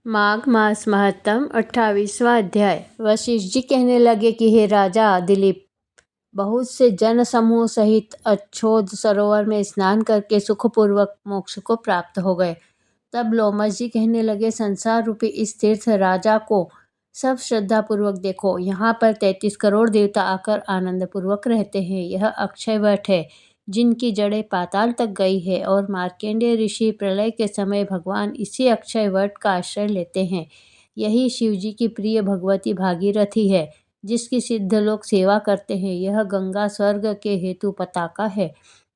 माघ मास महत्तम 28वां अध्याय। वशिष्ठ जी कहने लगे कि हे राजा दिलीप, बहुत से जन समूह सहित अच्छोद सरोवर में स्नान करके सुखपूर्वक मोक्ष को प्राप्त हो गए। तब लोमश जी कहने लगे, संसार रूपी इस तीर्थ राजा को सब श्रद्धा पूर्वक देखो। यहाँ पर 33 करोड़ देवता आकर आनंद पूर्वक रहते हैं। यह अक्षय वट है जिनकी जड़ें पाताल तक गई है, और मार्कंडेय ऋषि प्रलय के समय भगवान इसी अक्षय वट का आश्रय लेते हैं। यही शिवजी की प्रिय भगवती भागीरथी है जिसकी सिद्ध लोग सेवा करते हैं। यह गंगा स्वर्ग के हेतु पताका है।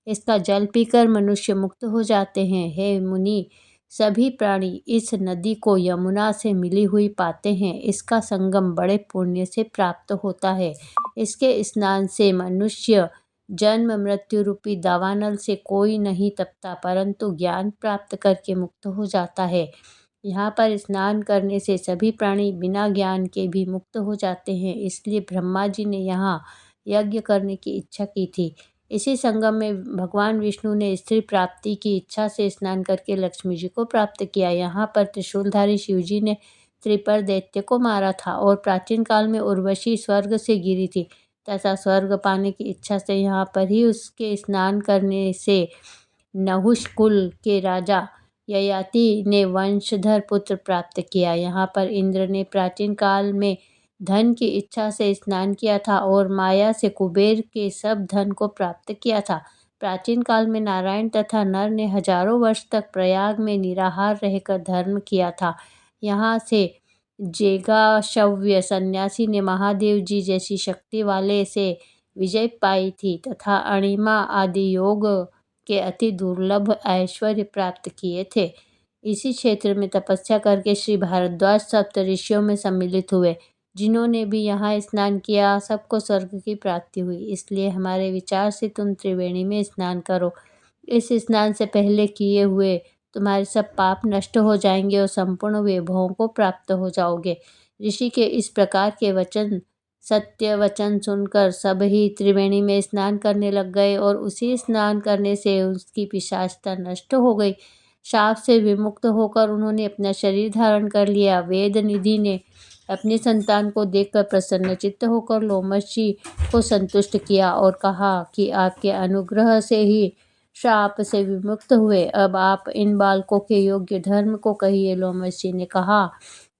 इसका जल पीकर मनुष्य मुक्त हो जाते हैं। हे मुनि, सभी प्राणी इस नदी को यमुना से मिली हुई पाते हैं। इसका संगम बड़े पुण्य से प्राप्त होता है। इसके स्नान से मनुष्य जन्म मृत्यु रूपी दावानल से कोई नहीं तपता, परंतु ज्ञान प्राप्त करके मुक्त हो जाता है। यहाँ पर स्नान करने से सभी प्राणी बिना ज्ञान के भी मुक्त हो जाते हैं। इसलिए ब्रह्मा जी ने यहाँ यज्ञ करने की इच्छा की थी। इसी संगम में भगवान विष्णु ने स्त्री प्राप्ति की इच्छा से स्नान करके लक्ष्मी जी को प्राप्त किया। यहाँ पर त्रिशूलधारी शिवजी ने त्रिपर दैत्य को मारा था, और प्राचीन काल में उर्वशी स्वर्ग से गिरी थी तथा स्वर्ग पाने की इच्छा से यहाँ पर ही उसके स्नान करने से नहुष कुल के राजा ययाति ने वंशधर पुत्र प्राप्त किया। यहाँ पर इंद्र ने प्राचीन काल में धन की इच्छा से स्नान किया था और माया से कुबेर के सब धन को प्राप्त किया था। प्राचीन काल में नारायण तथा नर ने हजारों वर्ष तक प्रयाग में निराहार रहकर धर्म किया था। यहाँ से जेगाशव्य सन्यासी ने महादेव जी जैसी शक्ति वाले से विजय पाई थी तथा अणिमा आदि योग के अति दुर्लभ ऐश्वर्य प्राप्त किए थे। इसी क्षेत्र में तपस्या करके श्री भारद्वाज सप्त ऋषियों में सम्मिलित हुए। जिन्होंने भी यहाँ स्नान किया सबको स्वर्ग की प्राप्ति हुई। इसलिए हमारे विचार से तुम त्रिवेणी में स्नान करो। इस स्नान से पहले किए हुए तुम्हारे सब पाप नष्ट हो जाएंगे और संपूर्ण वैभवों को प्राप्त हो जाओगे। ऋषि के इस प्रकार के वचन सत्य वचन सुनकर सब ही त्रिवेणी में स्नान करने लग गए, और उसी स्नान करने से उसकी पिशाचता नष्ट हो गई। शाप से विमुक्त होकर उन्होंने अपना शरीर धारण कर लिया। वेद निधि ने अपनी संतान को देखकर प्रसन्नचित्त होकर लोमश जी को संतुष्ट किया और कहा कि आपके अनुग्रह से ही शाप से विमुक्त हुए। अब आप इन बालकों के योग्य धर्म को कहिए। लोमश जी ने कहा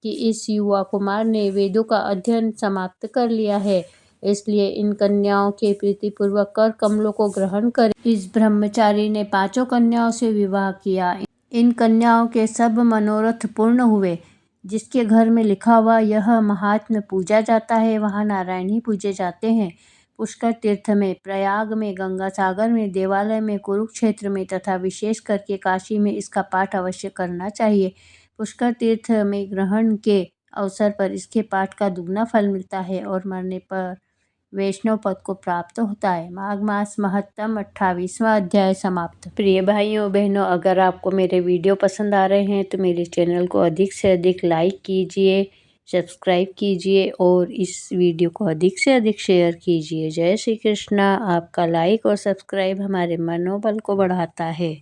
कि इस युवा कुमार ने वेदों का अध्ययन समाप्त कर लिया है, इसलिए इन कन्याओं के प्रीतिपूर्वक कर कमलों को ग्रहण करें। इस ब्रह्मचारी ने 5 कन्याओं से विवाह किया। इन कन्याओं के सब मनोरथ पूर्ण हुए। जिसके घर में लिखा हुआ यह महात्म्य पूजा जाता है, वहाँ नारायण ही पूजे जाते हैं। पुष्कर तीर्थ में, प्रयाग में, गंगा सागर में, देवालय में, कुरुक्षेत्र में तथा विशेष करके काशी में इसका पाठ अवश्य करना चाहिए। पुष्कर तीर्थ में ग्रहण के अवसर पर इसके पाठ का दुगना फल मिलता है और मरने पर वैष्णव पद को प्राप्त होता है। माघ मास महत्तम 28वां अध्याय समाप्त। प्रिय भाइयों बहनों, अगर आपको मेरे वीडियो पसंद आ रहे हैं तो मेरे चैनल को अधिक से अधिक लाइक कीजिए, सब्सक्राइब कीजिए और इस वीडियो को अधिक से अधिक शेयर कीजिए। जय श्री कृष्णा। आपका लाइक और सब्सक्राइब हमारे मनोबल को बढ़ाता है।